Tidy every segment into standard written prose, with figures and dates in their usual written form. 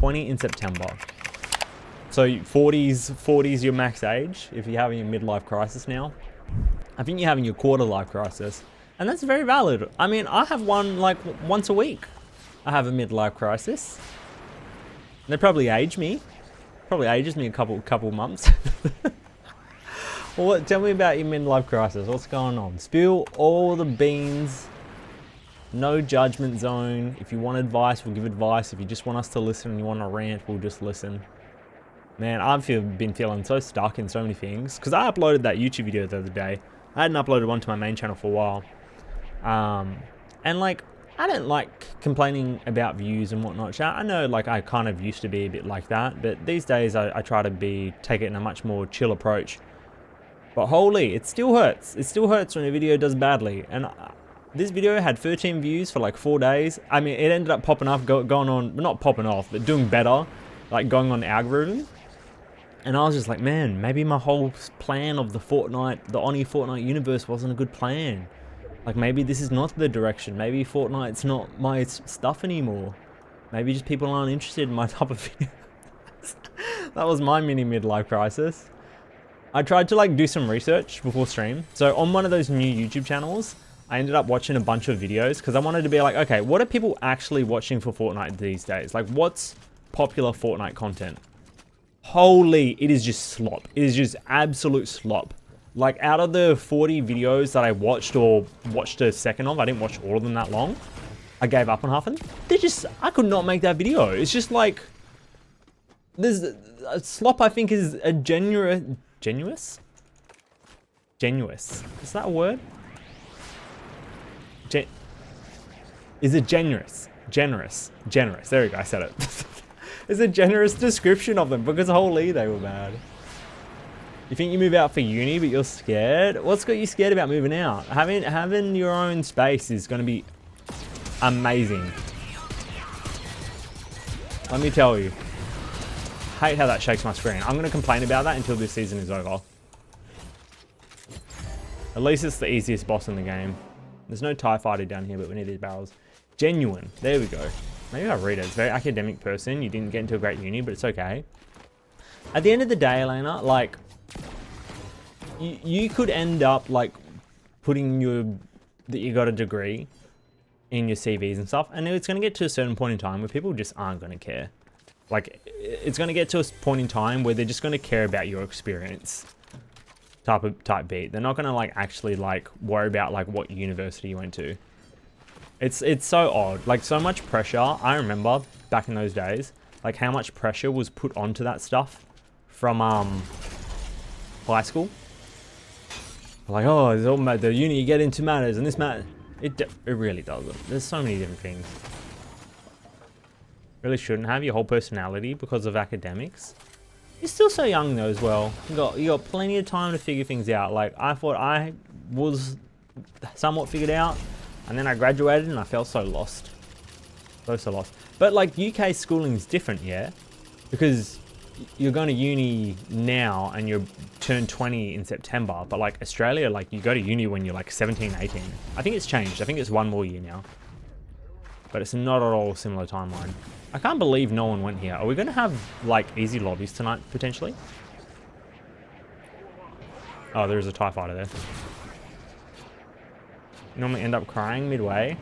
20 in September. So 40's your max age if you're having a midlife crisis now. I think you're having your quarter life crisis. And that's very valid. I mean, I have one like once a week. I have a midlife crisis. They probably age me. Probably ages me a couple months. Well, tell me about your midlife crisis. What's going on? Spill all the beans. No judgment zone. If you want advice, we'll give advice. If you just want us to listen and you want to rant, we'll just listen. Man, I've been feeling so stuck in so many things. Because I uploaded that YouTube video the other day. I hadn't uploaded one to my main channel for a while. And like, I don't like complaining about views and whatnot. I know like I kind of used to be a bit like that. But these days I try to take it in a much more chill approach. But holy, it still hurts. It still hurts when a video does badly. And this video had 13 views for like 4 days. I mean, it ended up popping up, going on, not popping off, but doing better. Like going on the algorithm. And I was just like, man, maybe my whole plan of the Onyi Fortnite universe wasn't a good plan. Like maybe this is not the direction. Maybe Fortnite's not my stuff anymore. Maybe just people aren't interested in my type of videos. That was my mini midlife crisis. I tried to like do some research before stream. So on one of those new YouTube channels, I ended up watching a bunch of videos because I wanted to be like, okay, what are people actually watching for Fortnite these days? Like what's popular Fortnite content? Holy, it is just slop. It is just absolute slop. Like out of the 40 videos that I watched or watched a second of, I didn't watch all of them that long. I gave up on half of them. I could not make that video. It's just like, there's a slop I think is a genuous? Is that a word? Is it generous? Generous. There we go, I said it. It's a generous description of them because holy, they were bad. You think you move out for uni, but you're scared? What's got you scared about moving out? Having your own space is going to be amazing. Let me tell you. Hate how that shakes my screen. I'm going to complain about that until this season is over. At least it's the easiest boss in the game. There's no TIE fighter down here, but we need these barrels. Genuine. There we go. Maybe I'll read it. It's a very academic person. You didn't get into a great uni, but it's okay. At the end of the day, Elena, like, you could end up, like, putting that you got a degree in your CVs and stuff, and it's going to get to a certain point in time where people just aren't going to care. Like, it's going to get to a point in time where they're just going to care about your experience. Type beat. They're not going to like actually like worry about like what university you went to. It's so odd. Like so much pressure. I remember back in those days, like how much pressure was put onto that stuff from high school. Like, oh, it's all the uni you get into matters and this matters. It really doesn't. There's so many different things. Really shouldn't have your whole personality because of academics. You're still so young though as well. You got plenty of time to figure things out. Like I thought I was somewhat figured out, and then I graduated and I felt so lost. So lost. But like UK schooling is different, yeah? Because you're going to uni now and you're turned 20 in September, but like Australia, like you go to uni when you're like 17, 18. I think it's changed. I think it's one more year now. But it's not at all a similar timeline. I can't believe no one went here. Are we going to have, like, easy lobbies tonight, potentially? Oh, there's a TIE fighter there. You normally end up crying midway.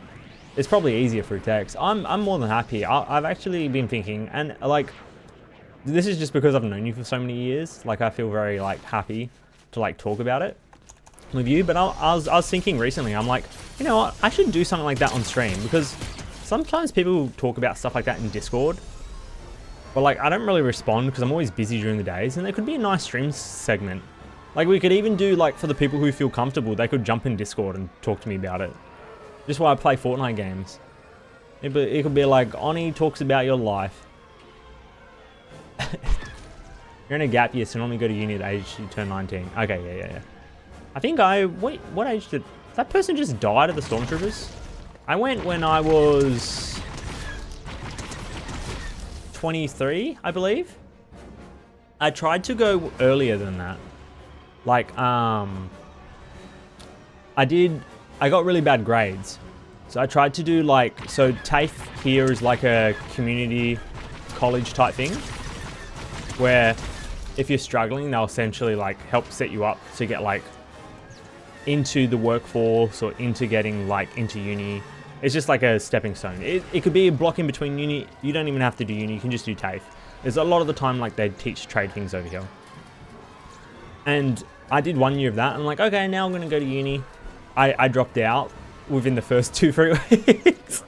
It's probably easier through text. I'm more than happy. I've actually been thinking, and, like, this is just because I've known you for so many years. Like, I feel very, like, happy to, like, talk about it with you. But I was thinking recently, I'm like, you know what? I should do something like that on stream, because sometimes people talk about stuff like that in Discord, but like I don't really respond because I'm always busy during the days, and there could be a nice stream segment. Like we could even do like for the people who feel comfortable, they could jump in Discord and talk to me about it. Just while I play Fortnite games. It could be like, Onyi talks about your life. You're in a gap year, so normally go to uni at the age you turn 19. Okay, yeah. I think wait, what age did that person just died at the Stormtroopers? I went when I was 23, I believe. I tried to go earlier than that. Like, I got really bad grades. So I tried to do like, so TAFE here is like a community college type thing, where if you're struggling, they'll essentially like help set you up to get like into the workforce or into getting like into uni. It's just like a stepping stone. It could be a block in between uni. You don't even have to do uni. You can just do TAFE. There's a lot of the time like they teach trade things over here. And I did 1 year of that. I'm like, okay, now I'm going to go to uni. I dropped out within the first 2-3 weeks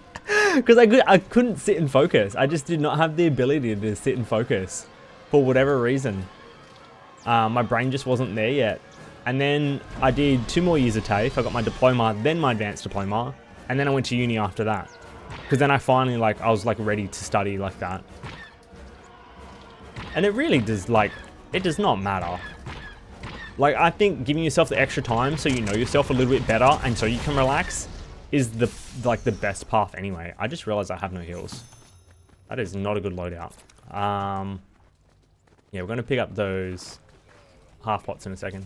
because I couldn't sit and focus. I just did not have the ability to sit and focus for whatever reason. My brain just wasn't there yet. And then I did 2 more years of TAFE. I got my diploma, then my advanced diploma. And then I went to uni after that. Because then I finally I was like ready to study like that. And it really does it does not matter. Like, I think giving yourself the extra time so you know yourself a little bit better and so you can relax is the best path anyway. I just realized I have no heals. That is not a good loadout. Yeah, we're going to pick up those half pots in a second.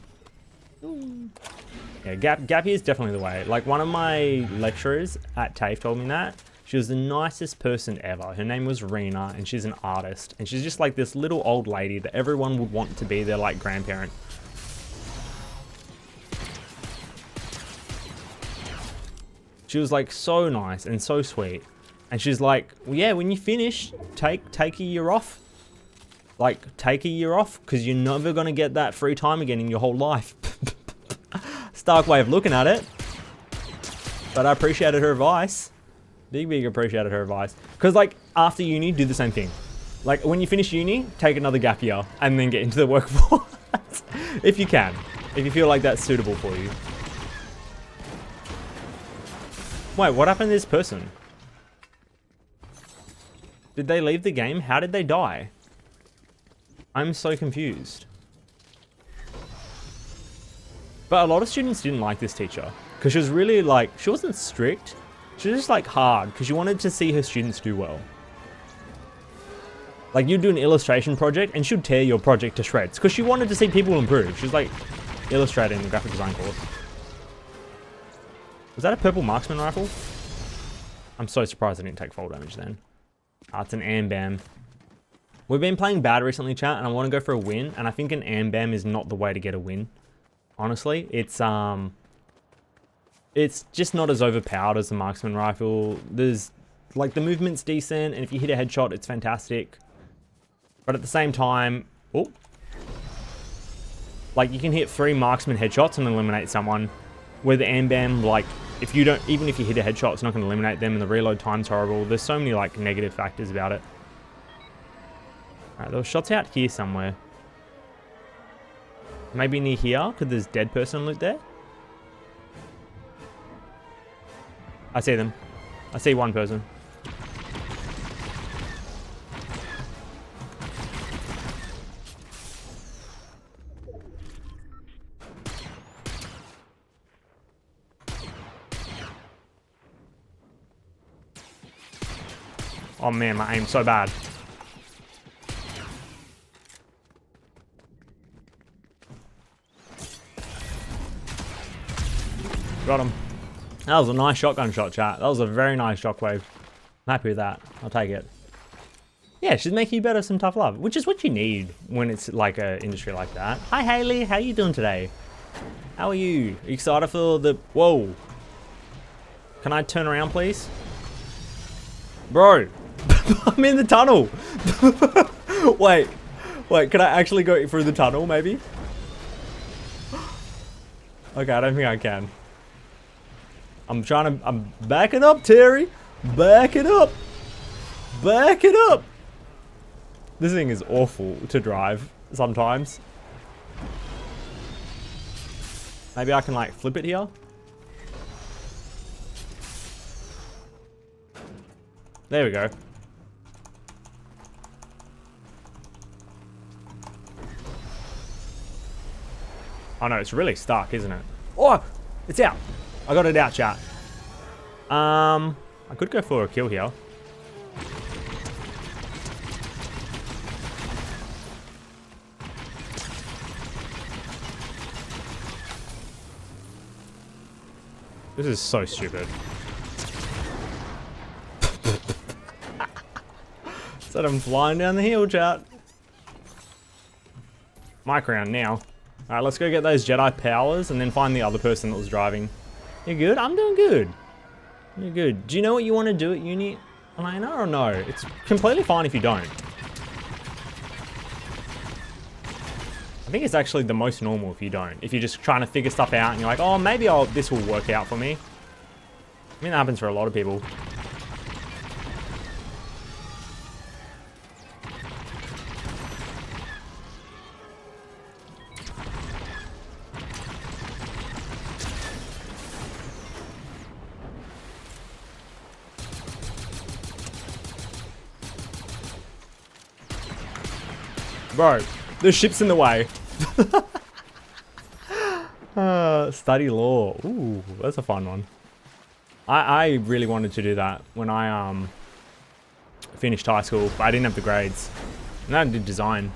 Yeah, gap here is definitely the way. Like, one of my lecturers at TAFE told me that. She was the nicest person ever. Her name was Rena, and she's an artist. And she's just like this little old lady that everyone would want to be their like grandparent. She was like so nice and so sweet. And she's like, well, yeah, when you finish, take a year off. Like, take a year off, because you're never going to get that free time again in your whole life. Stark way of looking at it. But I appreciated her advice. Big appreciated her advice. Because, like, after uni, do the same thing. Like, when you finish uni, take another gap year and then get into the workforce. If you can. If you feel like that's suitable for you. Wait, what happened to this person? Did they leave the game? How did they die? I'm so confused. But a lot of students didn't like this teacher. Because she was really like, she wasn't strict. She was just like hard. Because she wanted to see her students do well. Like, you'd do an illustration project and she'd tear your project to shreds. Because she wanted to see people improve. She was like illustrating the graphic design course. Was that a purple marksman rifle? I'm so surprised I didn't take fall damage then. It's an AMBAM. We've been playing bad recently, chat, and I want to go for a win. And I think an AMBAM is not the way to get a win. Honestly, it's just not as overpowered as the marksman rifle. There's like the movement's decent, and if you hit a headshot, it's fantastic. But at the same time, oh, like you can hit 3 marksman headshots and eliminate someone. Where the AMBAM, like, if you don't, even if you hit a headshot, it's not going to eliminate them, and the reload time's horrible. There's so many like negative factors about it. Alright, there were shots out here somewhere. Maybe near here, because there's dead person loot there. I see them. I see one person. Oh man, my aim's so bad. Got him. That was a nice shotgun shot, chat. That was a very nice shockwave. I'm happy with that. I'll take it. Yeah, she's making you better some tough love, which is what you need when it's like an industry like that. Hi, Haley. How you doing today? How are you? Are you excited for the... Whoa. Can I turn around, please? Bro. I'm in the tunnel. Wait, can I actually go through the tunnel, maybe? Okay, I don't think I can. I'm backing up, Terry. Back it up. Back it up. This thing is awful to drive sometimes. Maybe I can like flip it here. There we go. Oh no, it's really stuck, isn't it? Oh, it's out. I got it out, chat. I could go for a kill here. This is so stupid. Said I'm flying down the hill, chat. Mic round now. Alright, let's go get those Jedi powers and then find the other person that was driving. You good? I'm doing good. You're good. Do you know what you want to do at uni, Elena, or no? It's completely fine if you don't. I think it's actually the most normal if you don't. If you're just trying to figure stuff out and you're like, oh, maybe this will work out for me. I mean, that happens for a lot of people. Bro, the ship's in the way. Study law. Ooh, that's a fun one. I really wanted to do that when I finished high school, but I didn't have the grades. And I did design.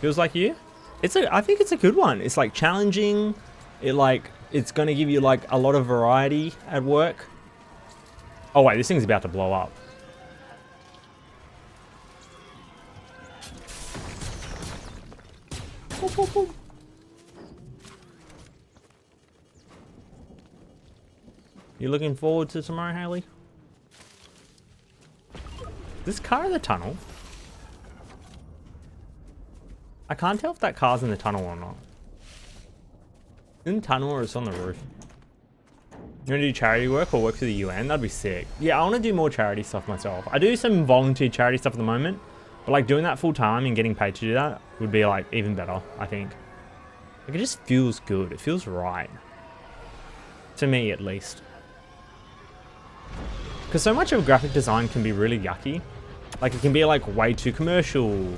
Feels like you? I think it's a good one. It's like challenging. It's gonna give you like a lot of variety at work. Oh wait, this thing's about to blow up. Boop, boop, boop. You looking forward to tomorrow, Haley? This car in the tunnel? I can't tell if that car's in the tunnel or not. In the tunnel or it's on the roof. You want to do charity work or work for the UN? That'd be sick. Yeah, I want to do more charity stuff myself. I do some volunteer charity stuff at the moment. But like doing that full time and getting paid to do that would be like even better, I think. Like it just feels good. It feels right. To me, at least. Because so much of graphic design can be really yucky. Like it can be like way too commercial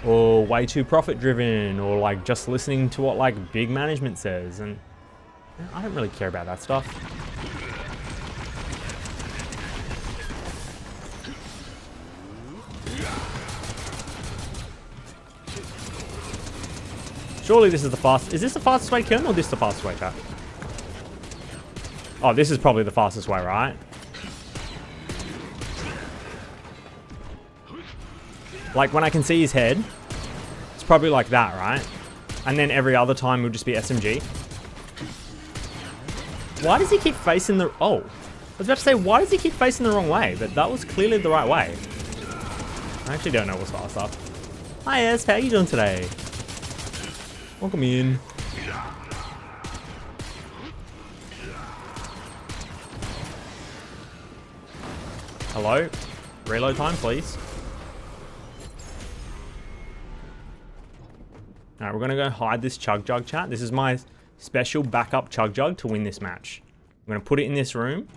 or way too profit driven or like just listening to what like big management says. And I don't really care about that stuff. Surely this is the fastest. Is this the fastest way to kill him or this the fastest way, chat? Oh, this is probably the fastest way, right? Like when I can see his head, it's probably like that, right? And then every other time will just be SMG. Why does he keep facing the... Oh, I was about to say, why does he keep facing the wrong way? But that was clearly the right way. I actually don't know what's faster. Hi, Es. How are you doing today? Welcome in. Hello? Reload time, please. Alright, we're going to go hide this chug jug, chat. This is my special backup chug jug to win this match. I'm going to put it in this room.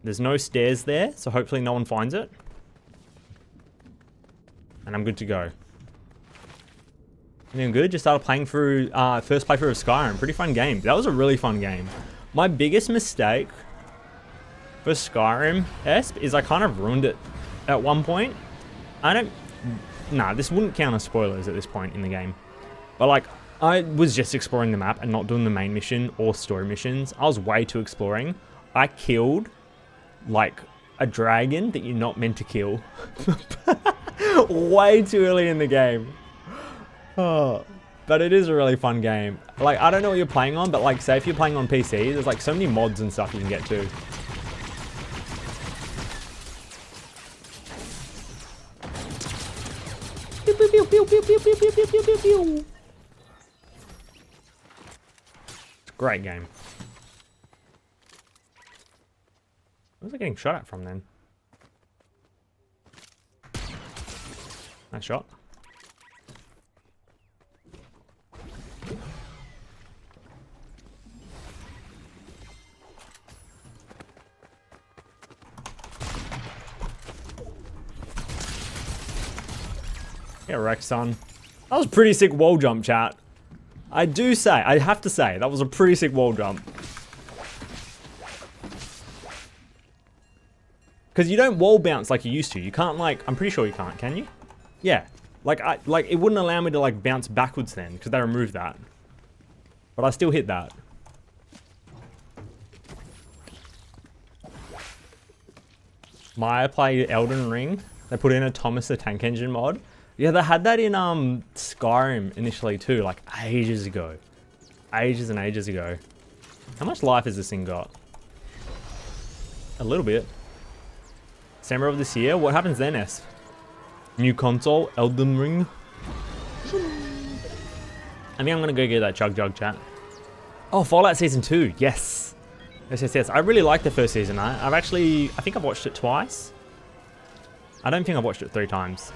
There's no stairs there, so hopefully no one finds it. And I'm good to go. Doing good. Just started playing through first playthrough of Skyrim. Pretty fun game. That was a really fun game. My biggest mistake for Skyrim Esp is I kind of ruined it at one point. Nah, this wouldn't count as spoilers at this point in the game. But like, I was just exploring the map and not doing the main mission or story missions. I was way too exploring. I killed like a dragon that you're not meant to kill. Way too early in the game. Oh, but it is a really fun game. Like, I don't know what you're playing on, but like, say if you're playing on PC, there's like so many mods and stuff you can get to. Pew, pew, pew, pew, pew, pew, pew, pew, pew, pew, pew, pew. It's a great game. Where's it getting shot at from then? Nice shot. Yeah, wrecked, son. That was a pretty sick wall jump, chat. I have to say, that was a pretty sick wall jump. Because you don't wall bounce like you used to. You can't like, I'm pretty sure you can't, can you? Yeah. Like, it wouldn't allow me to like bounce backwards then, because they removed that. But I still hit that. Maya played Elden Ring. They put in a Thomas the Tank Engine mod. Yeah, they had that in Skyrim initially too, like ages ago. Ages and ages ago. How much life has this thing got? A little bit. December of this year? What happens then, S? New console, Elden Ring. I think I'm gonna go get that Chug Jug chat. Oh, Fallout Season 2, yes. Yes. I really like the first season. I think I've watched it twice. I don't think I've watched it 3 times.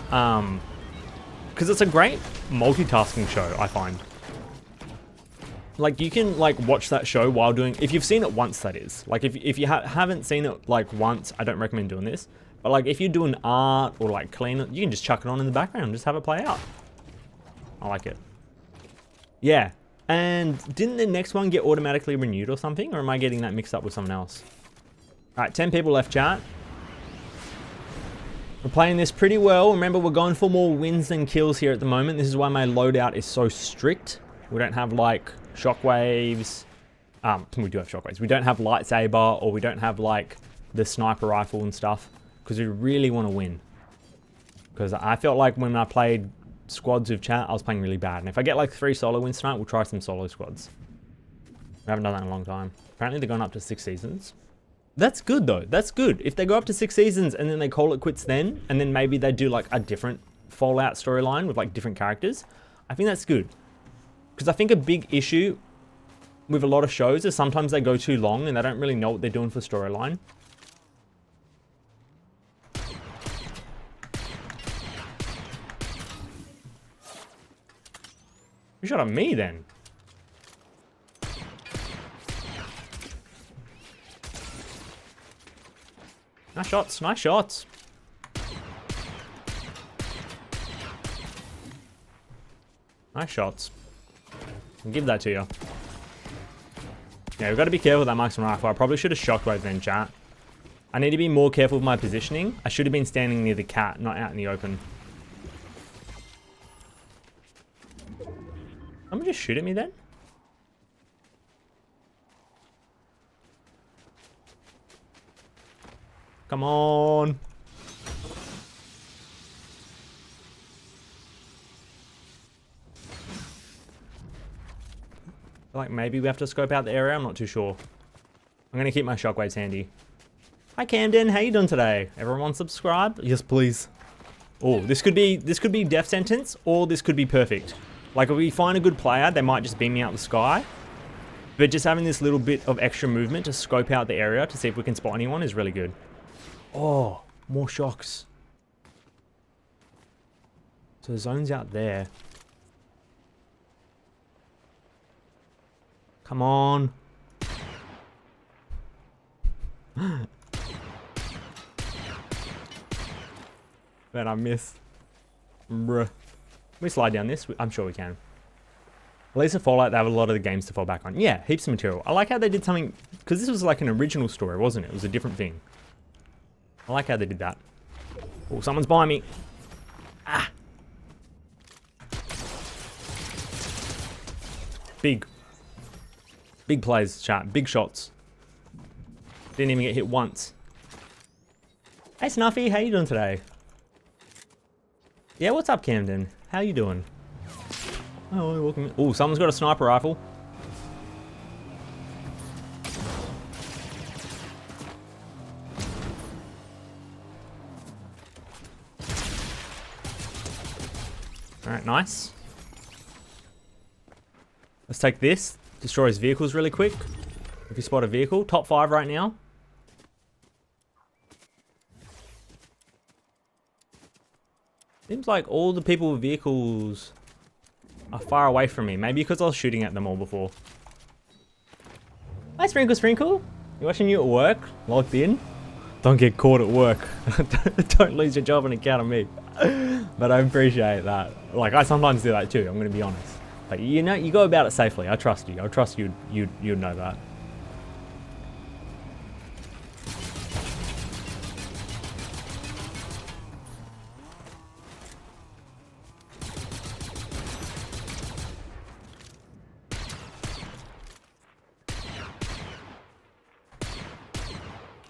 Because it's a great multitasking show, I find. Like, you can, like, watch that show while doing... If you've seen it once, that is. Like, if you haven't seen it, like, once, I don't recommend doing this. But, like, if you're doing art or, like, cleaning, you can just chuck it on in the background and just have it play out. I like it. Yeah. And didn't the next one get automatically renewed or something? Or am I getting that mixed up with someone else? Alright, 10 people left, chat. We're playing this pretty well. Remember, we're going for more wins than kills here at the moment. This is why my loadout is so strict. We don't have, like, shockwaves. We do have shockwaves. We don't have lightsaber, or we don't have, like, the sniper rifle and stuff. Because we really want to win. Because I felt like when I played squads with chat, I was playing really bad. And if I get like 3 solo wins tonight, we'll try some solo squads. We haven't done that in a long time. Apparently they're going up to 6 seasons. That's good though. That's good. If they go up to 6 seasons and then they call it quits then, and then maybe they do like a different Fallout storyline with like different characters, I think that's good. Because I think a big issue with a lot of shows is sometimes they go too long and they don't really know what they're doing for storyline. You shot at me then. Nice shots, nice shots. Nice shots. I'll give that to you. Yeah, we've got to be careful with that marksman rifle. I probably should have shockwave then, chat. I need to be more careful with my positioning. I should have been standing near the cat, not out in the open. Someone just shoot at me then? Come on. Like maybe we have to scope out the area. I'm not too sure. I'm gonna keep my shockwaves handy. Hi Camden, how you doing today? Everyone subscribe? Yes, please. Oh, this could be death sentence, or this could be perfect. Like if we find a good player, they might just beam me out the sky. But just having this little bit of extra movement to scope out the area to see if we can spot anyone is really good. Oh, more shocks. So the zone's out there. Come on. But I miss. Bruh. Can we slide down this? I'm sure we can. At least in Fallout, they have a lot of the games to fall back on. Yeah, heaps of material. I like how they did something, because this was like an original story, wasn't it? It was a different thing. I like how they did that. Oh, someone's by me. Ah. Big plays, chat. Big shots. Didn't even get hit once. Hey, Snuffy. How you doing today? Yeah, what's up, Camden? How you doing? Oh, welcome. Oh, someone's got a sniper rifle. Alright, nice. Let's take this. Destroy his vehicles really quick. If you spot a vehicle. Top 5 right now. Seems like all the people with vehicles are far away from me. Maybe because I was shooting at them all before. Hi, Sprinkle Sprinkle. You watching you at work? Logged in? Don't get caught at work. Don't lose your job on account of me. But I appreciate that. Like, I sometimes do that too, I'm going to be honest. But you know, you go about it safely. I trust you. I trust you'd know that.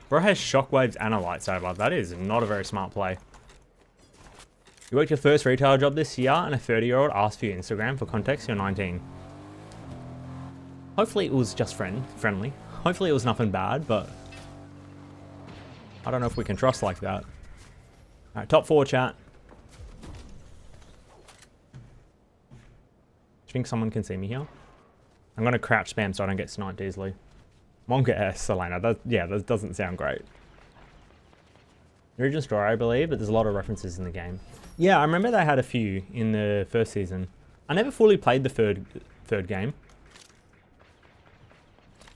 Bro has shockwaves and a lightsaber. That is not a very smart play. You worked your first retail job this year and a 30-year-old asked for your Instagram. For context, you're 19. Hopefully it was just friendly. Hopefully it was nothing bad, but I don't know if we can trust like that. Alright, top 4 chat. Do you think someone can see me here? I'm going to crouch spam so I don't get sniped easily. Monka S, Selena. That doesn't sound great. Original story, I believe, but there's a lot of references in the game. Yeah, I remember they had a few in the first season. I never fully played the third game.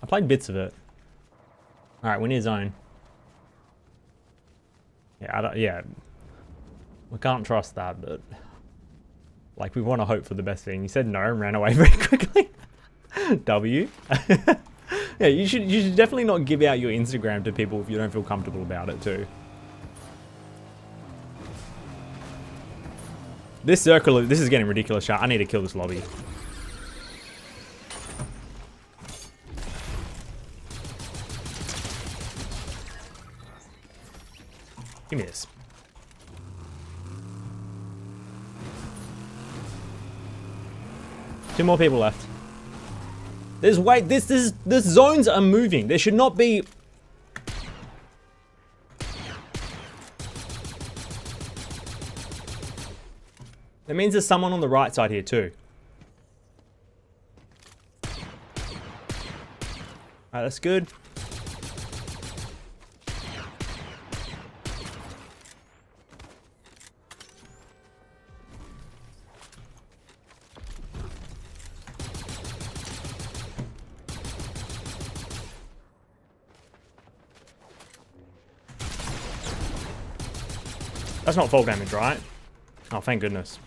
I played bits of it. Alright, we need zone. Yeah, we can't trust that, but like we want to hope for the best thing. You said no and ran away very quickly. W. Yeah, you should definitely not give out your Instagram to people if you don't feel comfortable about it too. This circle, this is getting ridiculous, chat. I need to kill this lobby. Give me this. Two more people left. This zones are moving. There should not be. That means there's someone on the right side here too. Alright, that's good. That's not fall damage, right? Oh, thank goodness.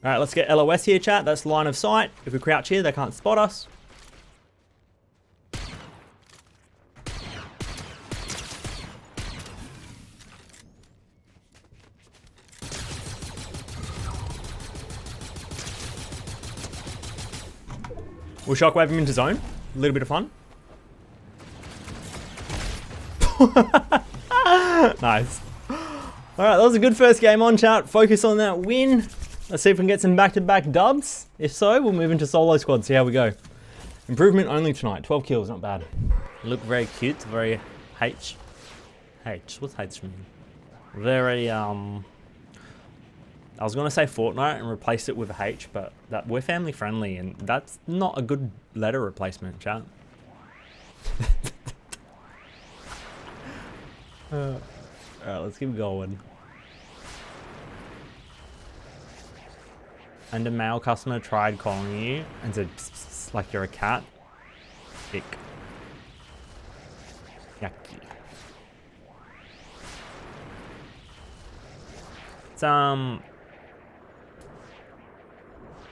Alright, let's get LOS here, chat. That's line of sight. If we crouch here, they can't spot us. We'll shockwave him into zone. A little bit of fun. Nice. Alright, that was a good first game on, chat. Focus on that win. Let's see if we can get some back-to-back dubs. If so, we'll move into solo squad, see how we go. Improvement only tonight. 12 kills, not bad. Look very cute, very H. What's H mean? Very, I was gonna say Fortnite and replace it with a H, but that we're family friendly and that's not a good letter replacement, chat. Alright, let's keep going. And a male customer tried calling you and said, pss, pss, like you're a cat. Ick. Yucky. It's,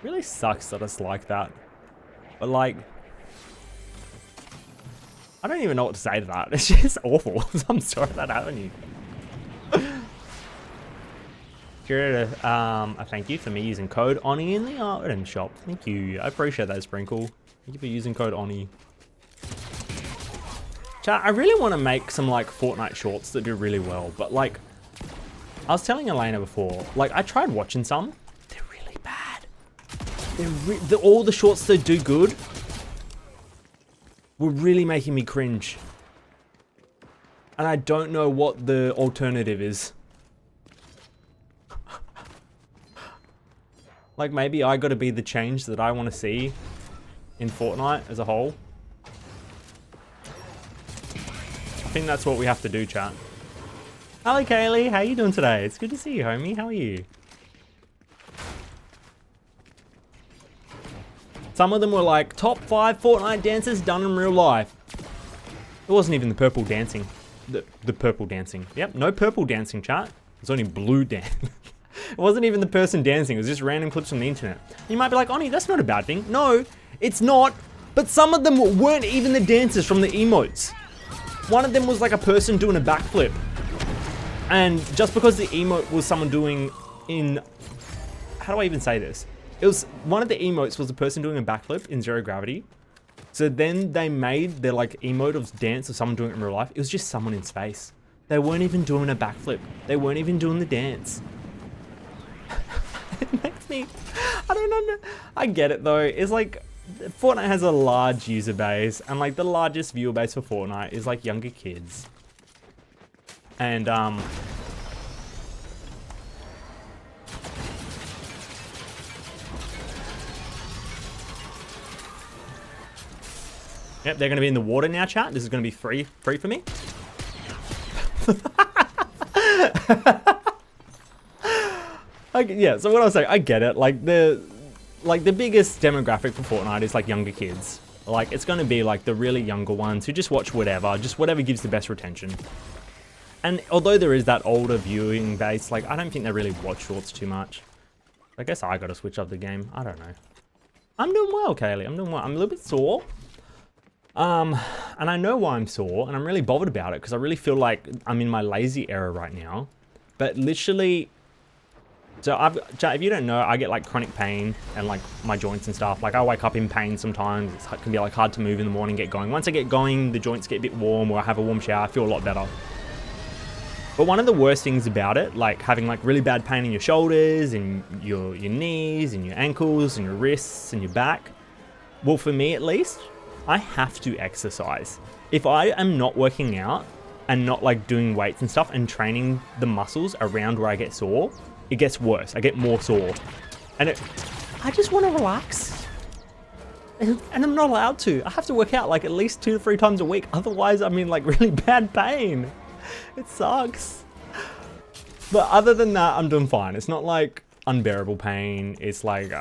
really sucks that it's like that. But like, I don't even know what to say to that. It's just awful. I'm sorry that happened to you. Curator, a thank you for me using code Onyi in the item shop. Thank you. I appreciate that, Sprinkle. Thank you for using code Onyi. Chat, I really want to make some like Fortnite shorts that do really well, but like, I was telling Elena before, like I tried watching some. They're really bad. All the shorts that do good were really making me cringe. And I don't know what the alternative is. Like maybe I gotta be the change that I want to see in Fortnite as a whole. I think that's what we have to do, chat. Hello Kaylee, how you doing today? It's good to see you, homie. How are you? Some of them were like, top 5 Fortnite dances done in real life. It wasn't even the purple dancing. The purple dancing. Yep, no purple dancing, chat. It's only blue dancing. It wasn't even the person dancing. It was just random clips from the internet. You might be like, Onyi, that's not a bad thing. No, it's not. But some of them weren't even the dancers from the emotes. One of them was like a person doing a backflip. And just because the emote was someone doing in... How do I even say this? It was one of the emotes was a person doing a backflip in zero gravity. So then they made their like emote of dance of someone doing it in real life. It was just someone in space. They weren't even doing a backflip. They weren't even doing the dance. It makes me, I don't know. I get it though. It's like Fortnite has a large user base, and like the largest viewer base for Fortnite is like younger kids. And yep, they're going to be in the water now, chat. This is going to be free for me. Yeah, so what I was saying, I get it. Like the biggest demographic for Fortnite is like younger kids. Like it's going to be like the really younger ones who just watch whatever gives the best retention. And although there is that older viewing base, like I don't think they really watch shorts too much. I guess I got to switch up the game. I don't know. I'm doing well, Kaylee. I'm doing well. I'm a little bit sore. And I know why I'm sore, and I'm really bothered about it because I really feel like I'm in my lazy era right now. But literally, so if you don't know, I get like chronic pain and like my joints and stuff. Like I wake up in pain sometimes. It can be like hard to move in the morning, get going. Once I get going, the joints get a bit warm, or I have a warm shower, I feel a lot better. But one of the worst things about it, like having like really bad pain in your shoulders and your knees and your ankles and your wrists and your back, well, for me at least, I have to exercise. If I am not working out and not like doing weights and stuff and training the muscles around where I get sore, it gets worse. I get more sore. And I just want to relax. And I'm not allowed to. I have to work out like at least 2 to 3 times a week. Otherwise, I'm in like really bad pain. It sucks. But other than that, I'm doing fine. It's not like unbearable pain. It's like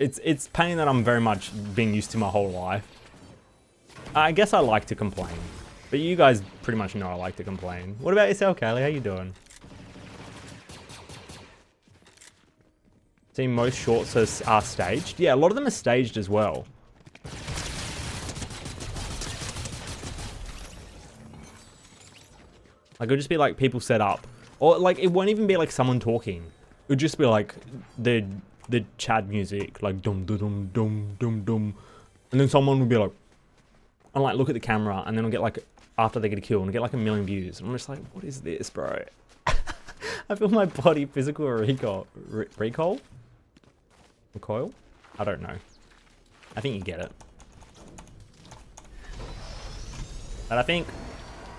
it's pain that I'm very much been used to my whole life. I guess I like to complain, but you guys pretty much know I like to complain. What about yourself, Kaylee? How you doing? See, most shorts are staged. Yeah, a lot of them are staged as well. Like, it'll just be like people set up, or like it won't even be like someone talking. It'll just be like the Chad music, like dum dum dum dum dum dum, and then someone will be like, and like look at the camera, and then I'll get like, after they get a kill, and get like 1 million views. And I'm just like, what is this, bro? I feel my body physical recoil. I don't know. I think you get it. But I think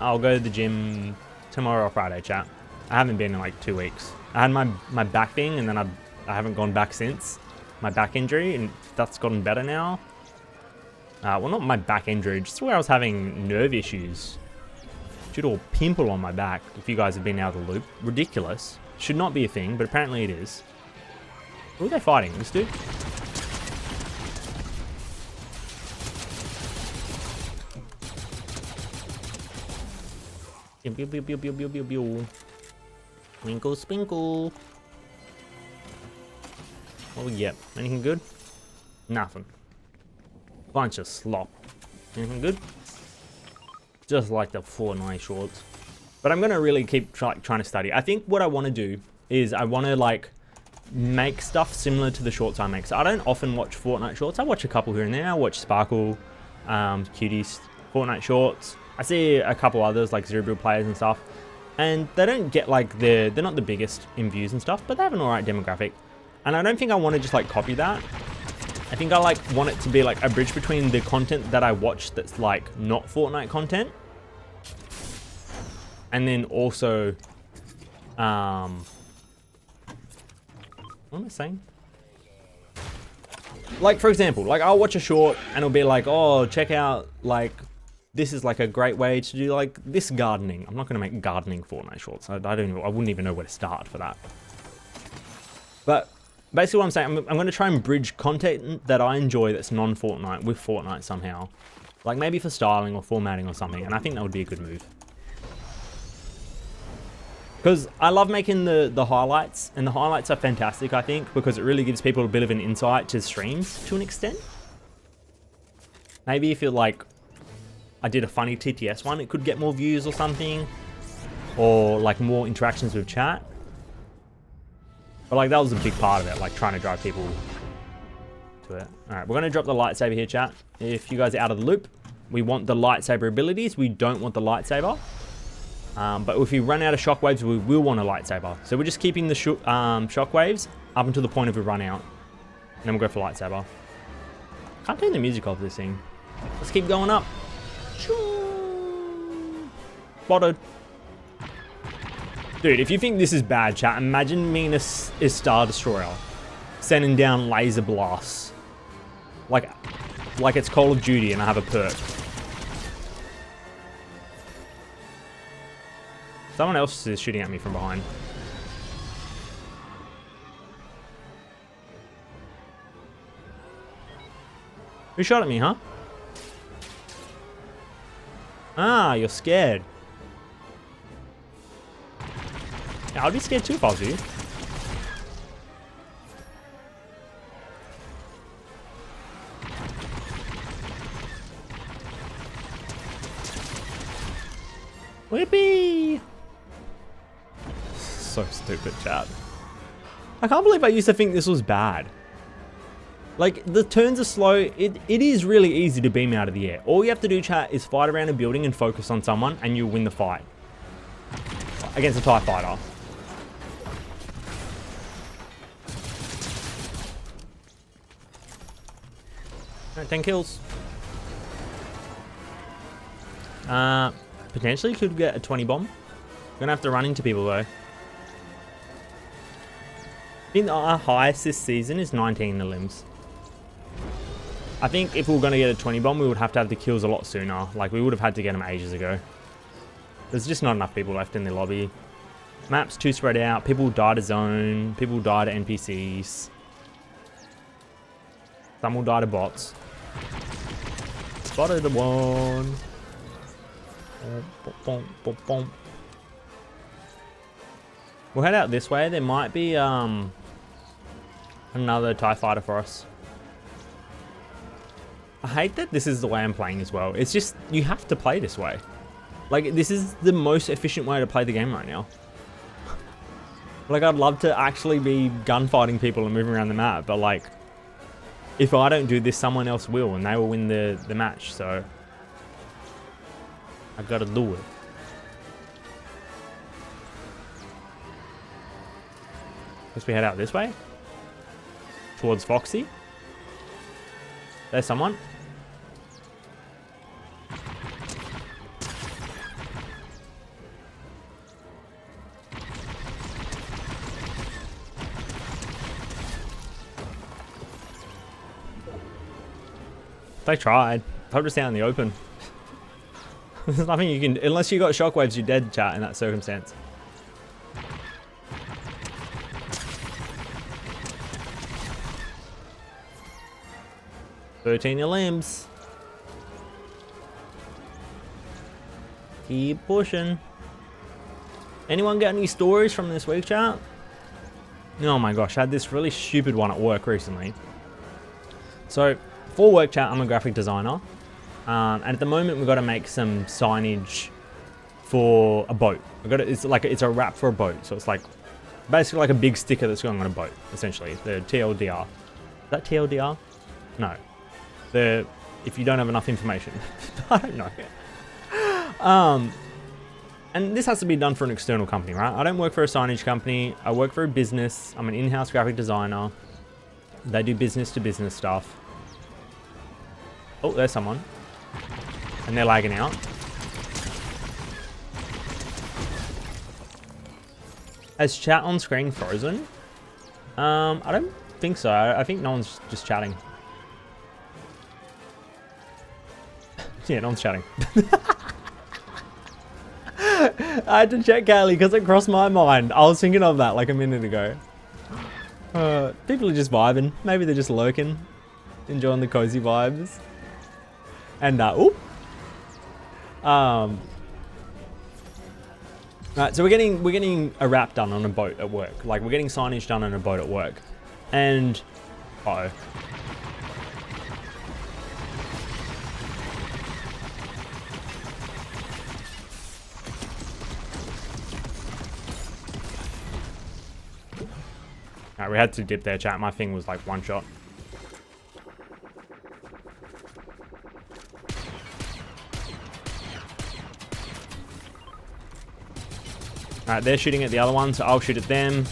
I'll go to the gym tomorrow or Friday, chat. I haven't been in like 2 weeks. I had my back thing, and then I haven't gone back since. My back injury, and that's gotten better now. Well, not my back injury, just where I was having nerve issues. Due to a pimple on my back, if you guys have been out of the loop. Ridiculous. Should not be a thing, but apparently it is. Who are they fighting? This dude? Pew, pew, pew, pew, pew, pew, pew. Winkle, spinkle. What we get? Anything good? Nothing. Bunch of slop. Anything good? Just like the Fortnite shorts. But I'm gonna really keep trying to study. I think what I want to do is I want to like make stuff similar to the shorts I make. So I don't often watch Fortnite shorts. I watch a couple here and there. I watch Sparkle, Cuties, Fortnite shorts. I see a couple others like Zero Build players and stuff, and they don't get like they're not the biggest in views and stuff, but they have an alright demographic. And I don't think I want to just like copy that. I think I like want it to be like a bridge between the content that I watch that's like not Fortnite content, and then also what am I saying? Like, for example, like I'll watch a short and it'll be like, oh, check out, like, this is like a great way to do like this gardening. I'm not going to make gardening Fortnite shorts. I wouldn't even know where to start for that. But basically what I'm saying, I'm going to try and bridge content that I enjoy that's non-Fortnite with Fortnite somehow. Like maybe for styling or formatting or something. And I think that would be a good move. Because I love making the highlights, and the highlights are fantastic, I think, because it really gives people a bit of an insight to streams to an extent. Maybe if it like, I did a funny TTS one, it could get more views or something, or like more interactions with chat. But like that was a big part of it, like trying to drive people to to it. All right, we're going to drop the lightsaber here, chat. If you guys are out of the loop, we want the lightsaber abilities. We don't want the lightsaber. But if we run out of shockwaves, we will want a lightsaber. So we're just keeping the shockwaves up until the point of we run out. And then we'll go for lightsaber. Can't turn the music off this thing. Let's keep going up. Spotted. Dude, if you think this is bad, chat, imagine me in a Star Destroyer sending down laser blasts. Like it's Call of Duty and I have a perk. Someone else is shooting at me from behind. Who shot at me, huh? Ah, you're scared. Yeah, I'd be scared too if I was you. Whippy! So stupid, chat. I can't believe I used to think this was bad. Like, the turns are slow. It is really easy to beam out of the air. All you have to do, chat, is fight around a building and focus on someone, and you'll win the fight. Against a TIE fighter. Alright, 10 kills. Potentially could get a 20 bomb. Gonna have to run into people, though. I think our highest this season is 19 in the limbs. I think if we were going to get a 20 bomb, we would have to have the kills a lot sooner. Like, we would have had to get them ages ago. There's just not enough people left in the lobby. Map's too spread out. People die to zone. People die to NPCs. Some will die to bots. Spotted the one. We'll head out this way. There might be another TIE fighter for us. I hate that this is the way I'm playing as well. It's just, you have to play this way. Like, this is the most efficient way to play the game right now. Like, I'd love to actually be gunfighting people and moving around the map, but like, if I don't do this, someone else will, and they will win the match, so I gotta do it. Guess we head out this way? Towards Foxy. There's someone. They tried. They'll just out in the open. There's nothing you can... Unless you got shockwaves, you're dead, chat, in that circumstance. $13 your limbs. Keep pushing. Anyone got any stories from this week, chat? Oh my gosh, I had this really stupid one at work recently. So, for work, chat, I'm a graphic designer. And at the moment, we've got to make some signage for a boat. It's a wrap for a boat. So it's like, basically like a big sticker that's going on a boat, essentially. The TLDR. Is that TLDR? No. If you don't have enough information. I don't know. And this has to be done for an external company, right? I don't work for a signage company. I work for a business. I'm an in-house graphic designer. They do business-to-business stuff. Oh, there's someone. And they're lagging out. Has chat on screen frozen? I don't think so. I think no one's just chatting. Yeah, no one's chatting. I had to check, Kaylee, because it crossed my mind. I was thinking of that like a minute ago. People are just vibing. Maybe they're just lurking. Enjoying the cozy vibes. And, oop. Right, so we're getting a wrap done on a boat at work. Like, we're getting signage done on a boat at work. And, uh-oh. Alright, we had to dip there, chat. My thing was like one shot. Alright, they're shooting at the other one, so I'll shoot at them.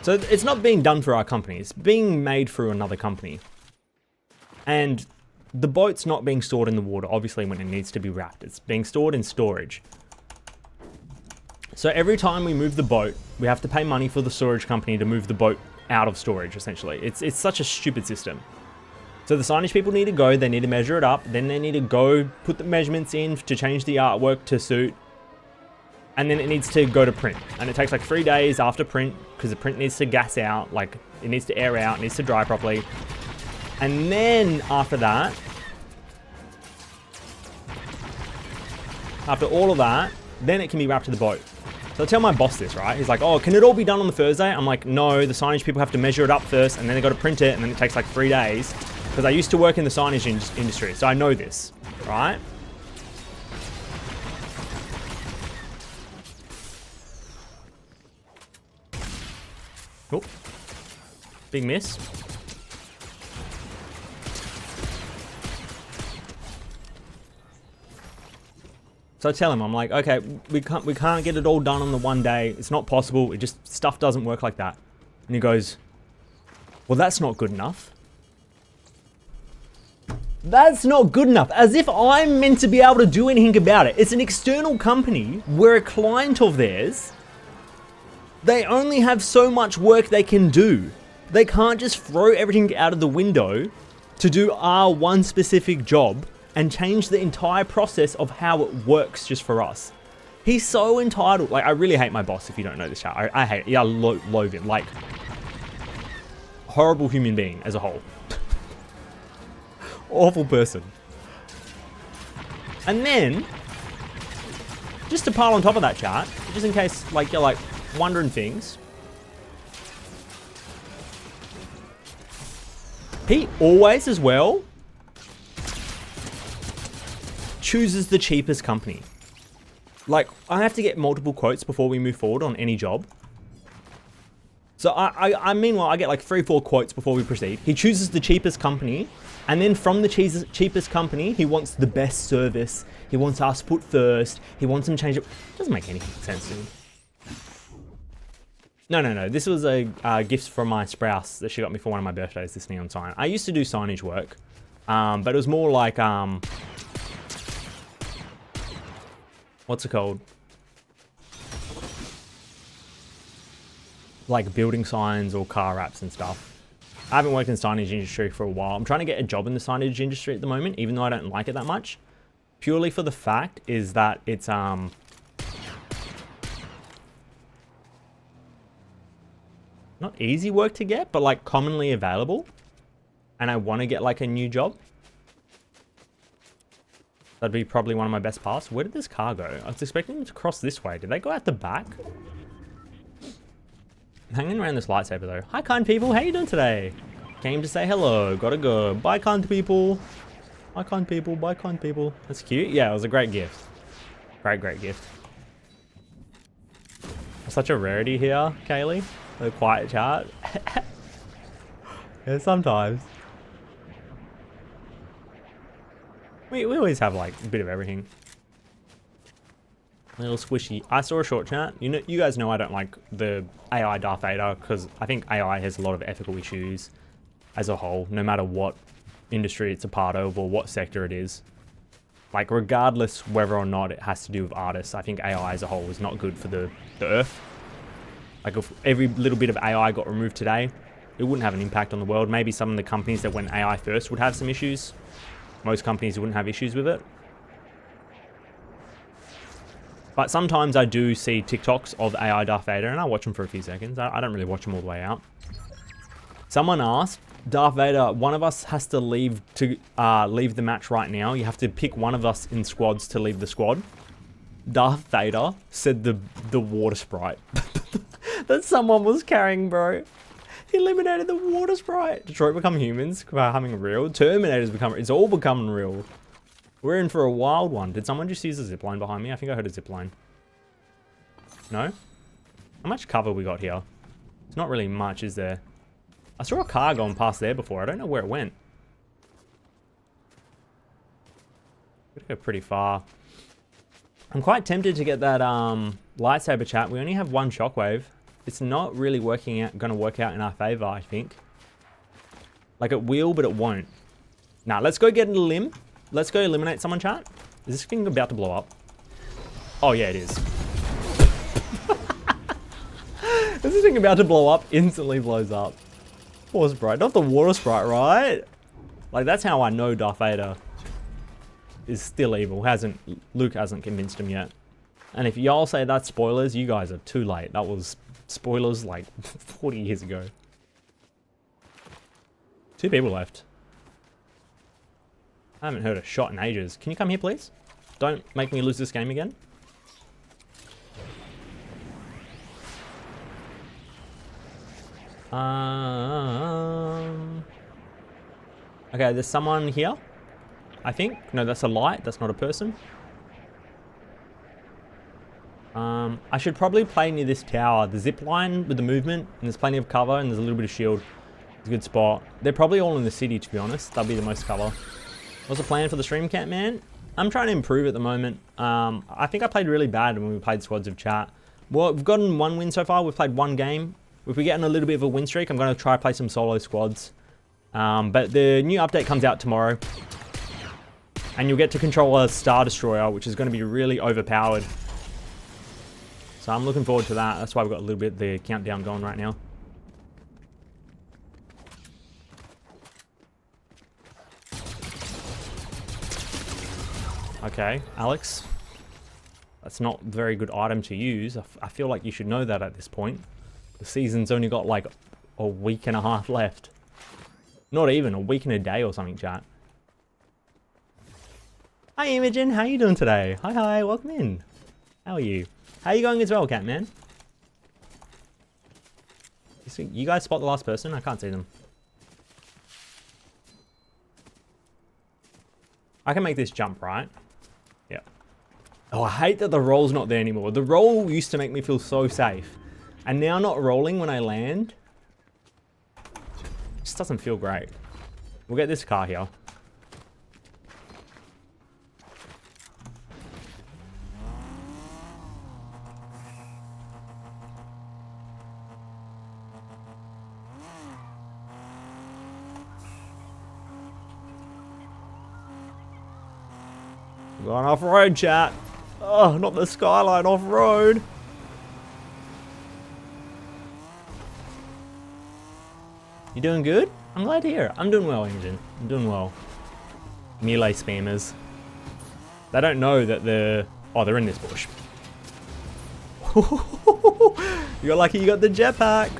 So it's not being done for our company. It's being made through another company. And the boat's not being stored in the water, obviously, when it needs to be wrapped. It's being stored in storage. So every time we move the boat, we have to pay money for the storage company to move the boat out of storage, essentially. It's such a stupid system. So the signage people need to go, they need to measure it up, then they need to go put the measurements in to change the artwork to suit, and then it needs to go to print. And it takes like 3 days after print, because the print needs to gas out, like it needs to air out, it needs to dry properly. And then after that, after all of that, then it can be wrapped to the boat. So I tell my boss this, right? He's like, oh, can it all be done on the Thursday? I'm like, no, the signage people have to measure it up first, and then they got to print it, and then it takes like 3 days. Because I used to work in the signage industry, so I know this, right? Oh, big miss. So I tell him, I'm like, okay, we can't get it all done on the one day. It's not possible. It just, stuff doesn't work like that. And he goes, well, that's not good enough. That's not good enough. As if I'm meant to be able to do anything about it. It's an external company. We're a client of theirs. They only have so much work they can do. They can't just throw everything out of the window to do our one specific job and change the entire process of how it works just for us. He's so entitled. Like, I really hate my boss, if you don't know this chat. I hate, yeah, I loathe him. Like, horrible human being as a whole. Awful person. And then, just to pile on top of that chat, just in case, like, you're like wondering things, he always as well chooses the cheapest company. Like, I have to get multiple quotes before we move forward on any job. So I meanwhile, I get like 3-4 quotes before we proceed. He chooses the cheapest company, and then from the cheapest company, he wants the best service. He wants us put first. He wants them to change it. Doesn't make any sense to me. No. This was a gift from my spouse that she got me for one of my birthdays, this neon sign. I used to do signage work, but it was more like, what's it called? Like building signs or car wraps and stuff. I haven't worked in the signage industry for a while. I'm trying to get a job in the signage industry at the moment, even though I don't like it that much. Purely for the fact is that it's not easy work to get, but like commonly available. And I want to get like a new job. That'd be probably one of my best paths. Where did this car go? I was expecting them to cross this way. Did they go out the back? Hanging around this lightsaber though. Hi kind people, how you doing today? Came to say hello, gotta go. Bye kind people. Bye kind people, bye kind people. That's cute. Yeah, it was a great gift. Great gift. Such a rarity here, Kaylee. The quiet chat. Yeah, sometimes. We always have like a bit of everything. A little squishy. I saw a short chat. You guys know I don't like the AI Darth Vader because I think AI has a lot of ethical issues as a whole, no matter what industry it's a part of or what sector it is. Like regardless whether or not it has to do with artists, I think AI as a whole is not good for the Earth. Like if every little bit of AI got removed today, it wouldn't have an impact on the world. Maybe some of the companies that went AI first would have some issues. Most companies wouldn't have issues with it. But sometimes I do see TikToks of AI Darth Vader and I watch them for a few seconds. I don't really watch them all the way out. Someone asked, Darth Vader, one of us has to leave the match right now. You have to pick one of us in squads to leave the squad. Darth Vader said the water sprite that someone was carrying, bro. He eliminated the water sprite. Detroit become humans, becoming real. Terminators become, it's all becoming real. We're in for a wild one. Did someone just use a zipline behind me? I think I heard a zipline. No? How much cover we got here? It's not really much, is there? I saw a car going past there before. I don't know where it went. Could go pretty far. I'm quite tempted to get that lightsaber, chat. We only have one shockwave. It's not really gonna work out in our favor, I think. Like it will, but it won't. Nah, let's go get a limb. Let's go eliminate someone, chat. Is this thing about to blow up? Oh yeah, it is. Is this thing about to blow up? Instantly blows up. Water Sprite, not the Water Sprite, right? Like that's how I know Darth Vader is still evil. Luke hasn't convinced him yet. And if y'all say that's spoilers, you guys are too late. That was spoilers like 40 years ago. 2 people left. I haven't heard a shot in ages. Can you come here, please? Don't make me lose this game again. Okay, there's someone here. I think. No, that's a light. That's not a person. I should probably play near this tower. The zip line with the movement, and there's plenty of cover, and there's a little bit of shield. It's a good spot. They're probably all in the city, to be honest. That'll be the most cover. What's the plan for the stream camp, man? I'm trying to improve at the moment. I think I played really bad when we played squads of chat. Well, we've gotten 1 win so far. We've played 1 game. If we get in a little bit of a win streak, I'm going to try to play some solo squads. But the new update comes out tomorrow. And you'll get to control a Star Destroyer, which is going to be really overpowered. So I'm looking forward to that. That's why we've got a little bit of the countdown going right now. Okay, Alex. That's not a very good item to use. I feel like you should know that at this point. The season's only got like a week and a half left. Not even, a week and a day or something, chat. Hi Imogen, how you doing today? Hi, welcome in. How are you? How are you going as well, Catman? You guys spot the last person? I can't see them. I can make this jump, right? Yeah. Oh, I hate that the roll's not there anymore. The roll used to make me feel so safe. And now not rolling when I land, just doesn't feel great. We'll get this car here. We're going off-road, chat. Oh, not the skyline off-road. You doing good? I'm glad to hear it. I'm doing well, Imogen. I'm doing well. Melee spammers. They don't know that they're... Oh, they're in this bush. You're lucky you got the jetpack.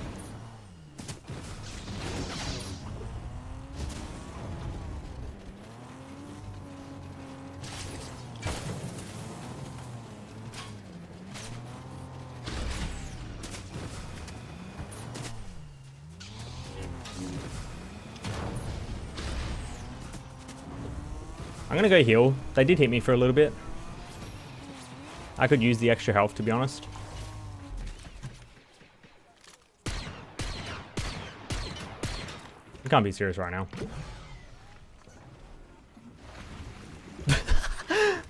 I'm gonna go heal. They did hit me for a little bit. I could use the extra health, to be honest. You can't be serious right now.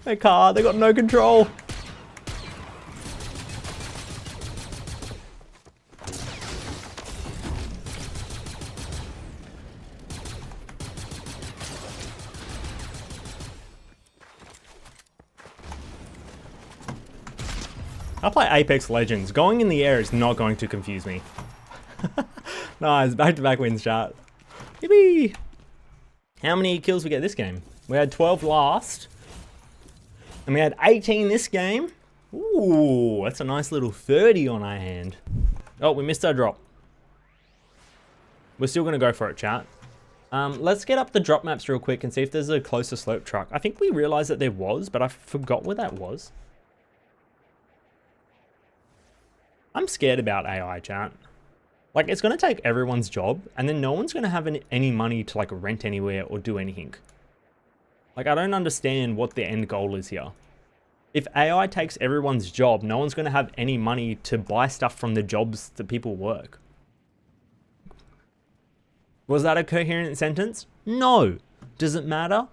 My car, they got no control. I play Apex Legends. Going in the air is not going to confuse me. Nice, back-to-back wins, chat. Yippee! How many kills we get this game? We had 12 last. And we had 18 this game. Ooh, that's a nice little 30 on our hand. Oh, we missed our drop. We're still going to go for it, chat. Let's get up the drop maps real quick and see if there's a closer slope truck. I think we realized that there was, but I forgot where that was. I'm scared about AI, chat. Like, it's going to take everyone's job, and then no one's going to have any money to, like, rent anywhere or do anything. Like, I don't understand what the end goal is here. If AI takes everyone's job, no one's going to have any money to buy stuff from the jobs that people work. Was that a coherent sentence? No. Does it matter?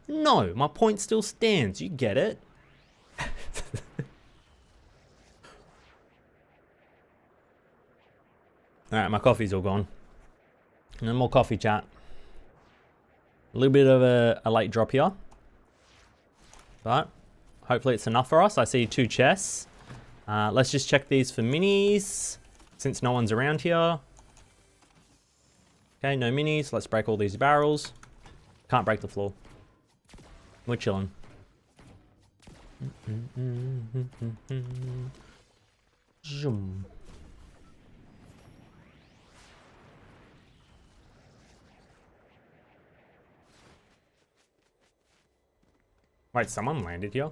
No. My point still stands. You get it? Alright, my coffee's all gone. No more coffee, chat. A little bit of a late drop here. But hopefully it's enough for us. I see 2 chests. Let's just check these for minis, since no one's around here. Okay, no minis. Let's break all these barrels. Can't break the floor. We're chilling. Zoom. Wait, someone landed here?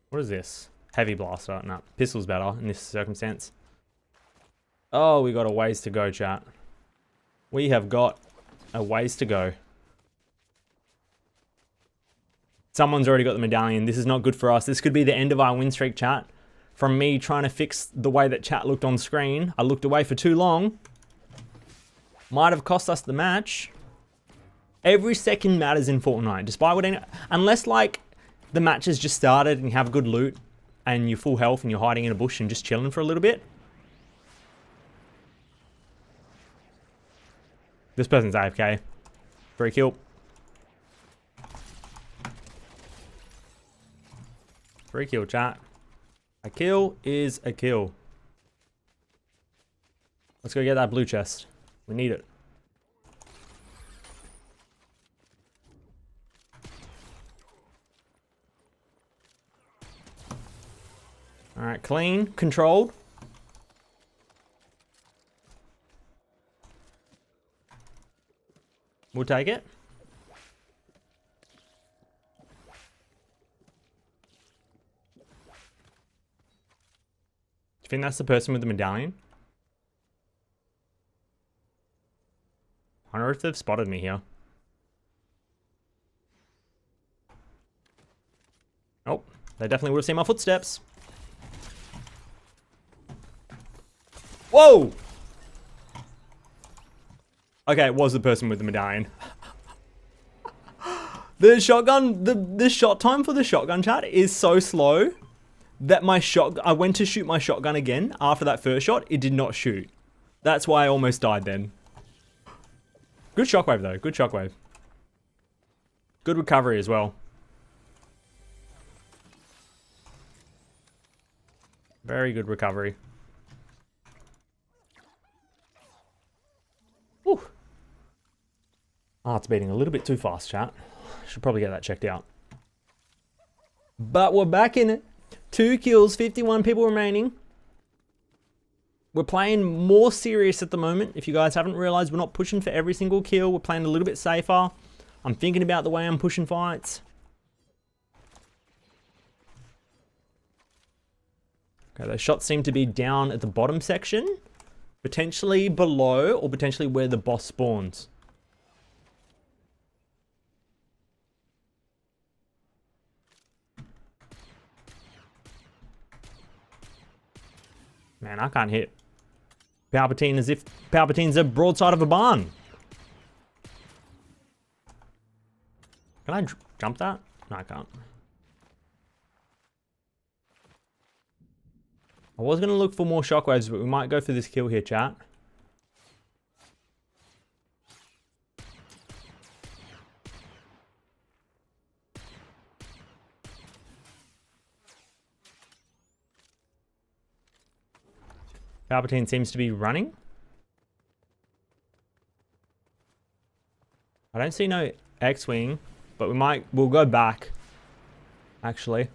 What is this? Heavy blaster. Nah, pistol's better in this circumstance. Oh, we got a ways to go, chat. We have got a ways to go. Someone's already got the medallion. This is not good for us. This could be the end of our win streak, chat. From me trying to fix the way that chat looked on screen. I looked away for too long. Might have cost us the match. Every second matters in Fortnite. Despite what unless like the match has just started and you have good loot and you're full health and you're hiding in a bush and just chilling for a little bit. This person's AFK. Free kill. Free kill, chat. A kill is a kill. Let's go get that blue chest. We need it. Alright, clean, controlled. We'll take it. Do you think that's the person with the medallion? I wonder if they've spotted me here. Oh, they definitely would have seen my footsteps. Whoa! Okay, it was the person with the medallion. The shotgun, the shot time for the shotgun, chat, is so slow that I went to shoot my shotgun again after that first shot. It did not shoot. That's why I almost died then. Good shockwave though, good shockwave. Good recovery as well. Very good recovery. Whew. Oh, it's beating a little bit too fast, chat. Should probably get that checked out. But we're back in it. 2 kills, 51 people remaining. We're playing more serious at the moment. If you guys haven't realized, we're not pushing for every single kill. We're playing a little bit safer. I'm thinking about the way I'm pushing fights. Okay, those shots seem to be down at the bottom section. Potentially below or potentially where the boss spawns. Man, I can't hit Palpatine as if Palpatine's a broadside of a barn. Can I jump that? No, I can't. I was going to look for more shockwaves, but we might go for this kill here, chat. Palpatine seems to be running. I don't see no X-Wing, but we'll go back, actually.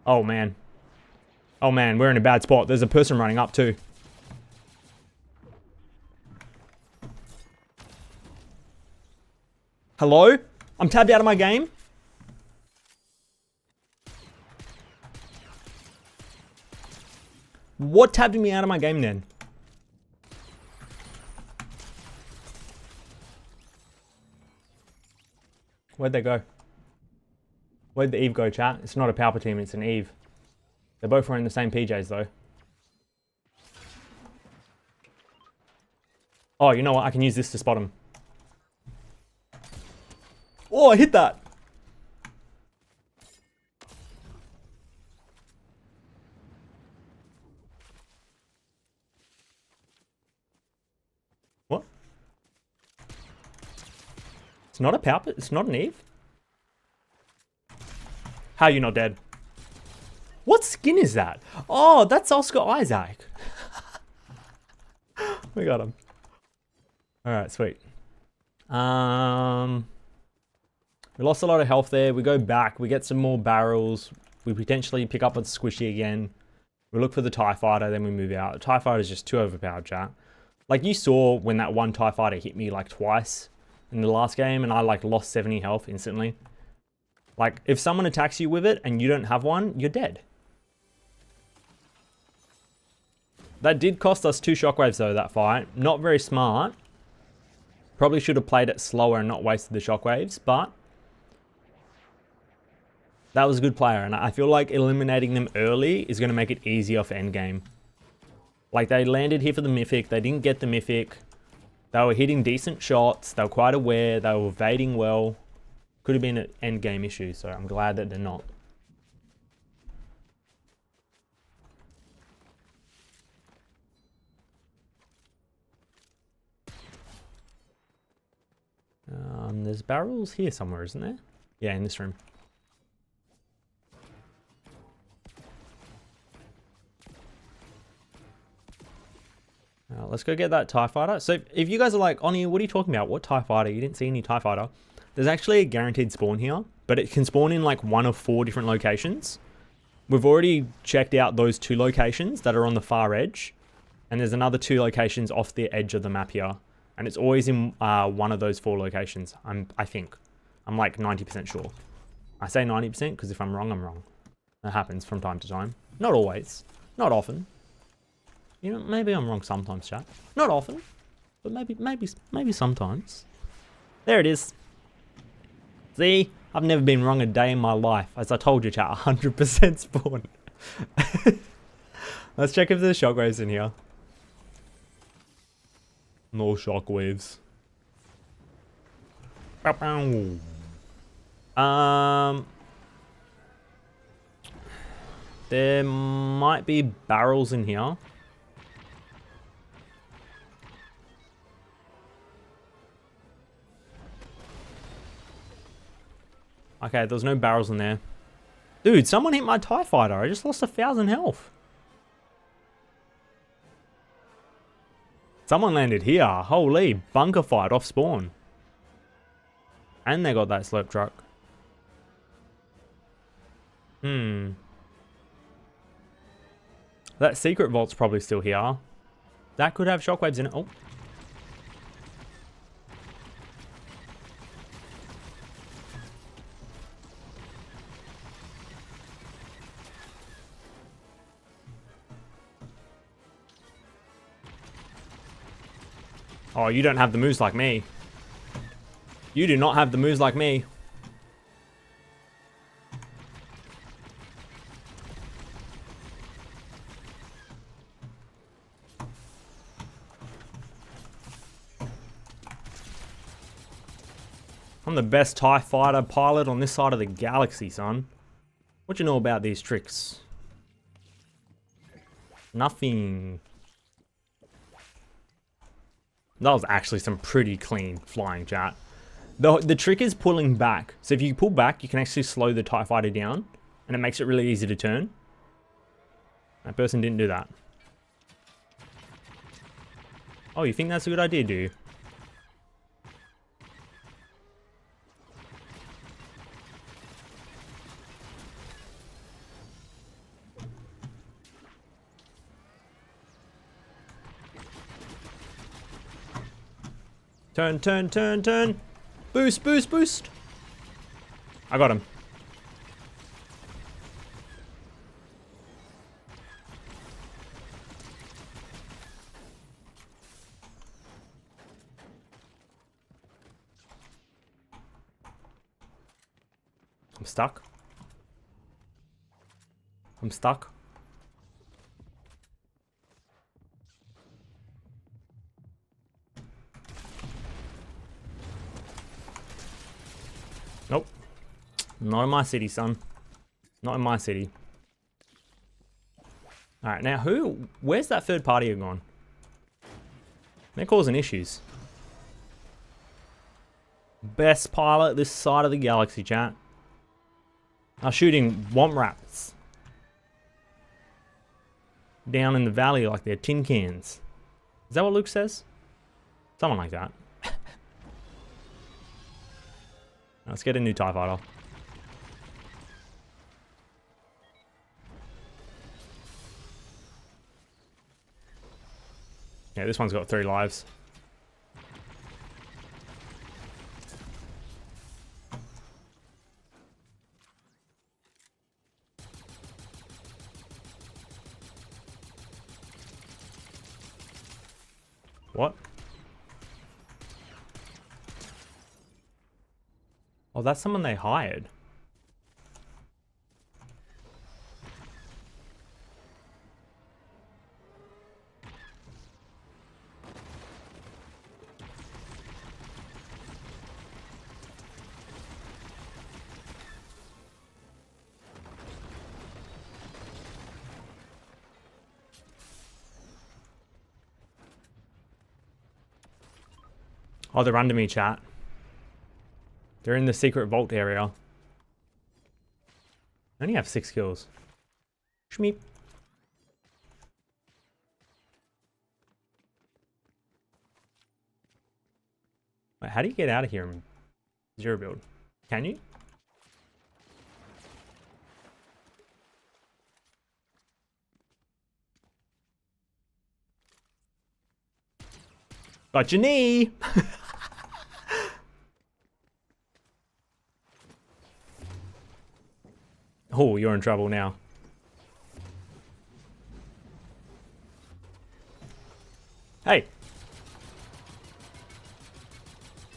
Oh man. Oh man, we're in a bad spot. There's a person running up too. Hello? I'm tabbed out of my game. What tabbed me out of my game then? Where'd they go? Where'd the Eve go, chat? It's not a Palpatine, it's an Eve. They're both wearing the same PJs though. Oh, you know what? I can use this to spot him. Oh, I hit that. It's not a Palp. It's not an Eve. How are you not dead? What skin is that? Oh, that's Oscar Isaac. We got him. All right, sweet. We lost a lot of health there. We go back. We get some more barrels. We potentially pick up a squishy again. We look for the TIE fighter, then we move out. The TIE fighter is just too overpowered, chat. Like you saw when that one TIE fighter hit me like twice in the last game and I like lost 70 health instantly. Like if someone attacks you with it and you don't have one, you're dead. That did cost us 2 shockwaves though, that fight. Not very smart. Probably should have played it slower and not wasted the shockwaves, but that was a good player, and I feel like eliminating them early is going to make it easier for endgame. Like, they landed here for the Mythic, they didn't get the Mythic, they were hitting decent shots, they were quite aware, they were evading well. Could have been an endgame issue, so I'm glad that they're not. There's barrels here somewhere, isn't there? Yeah, in this room. Let's go get that TIE fighter. So if you guys are like, Onyi, what are you talking about? What TIE fighter? You didn't see any TIE fighter. There's actually a guaranteed spawn here, but it can spawn in like 1 of 4 different locations. We've already checked out those 2 locations that are on the far edge. And there's another 2 locations off the edge of the map here. And it's always in 1 of those 4 locations, I think. I'm like 90% sure. I say 90% because if I'm wrong, I'm wrong. That happens from time to time. Not always. Not often. You know, maybe I'm wrong sometimes, chat. Not often, but maybe sometimes. There it is. See, I've never been wrong a day in my life. As I told you, chat, 100% spawn. Let's check if there's shockwaves in here. No shockwaves. There might be barrels in here. Okay, there's no barrels in there. Dude, someone hit my TIE fighter. I just lost 1,000 health. Someone landed here. Holy, bunker fight off spawn. And they got that slurp truck. That secret vault's probably still here. That could have shockwaves in it. Oh. Oh, you don't have the moves like me. You do not have the moves like me. I'm the best TIE fighter pilot on this side of the galaxy, son. What you know about these tricks? Nothing. That was actually some pretty clean flying, chat. The trick is pulling back. So if you pull back, you can actually slow the TIE fighter down. And it makes it really easy to turn. That person didn't do that. Oh, you think that's a good idea, do you? Turn, turn, turn, turn. Boost, boost, boost. I got him. I'm stuck. I'm stuck. Nope. Not in my city, son. Not in my city. Alright, now where's that third party gone? They're causing issues. Best pilot this side of the galaxy, chat. I'm shooting womp rats down in the valley like they're tin cans. Is that what Luke says? Something like that. Let's get a new TIE fighter. Yeah, this one's got 3 lives. What? Oh, that's someone they hired. Oh, they're under me, chat. They're in the secret vault area. I only have 6 kills. Shmeep. Wait, how do you get out of here in 0 build? Can you? Got your knee! Oh, you're in trouble now. Hey!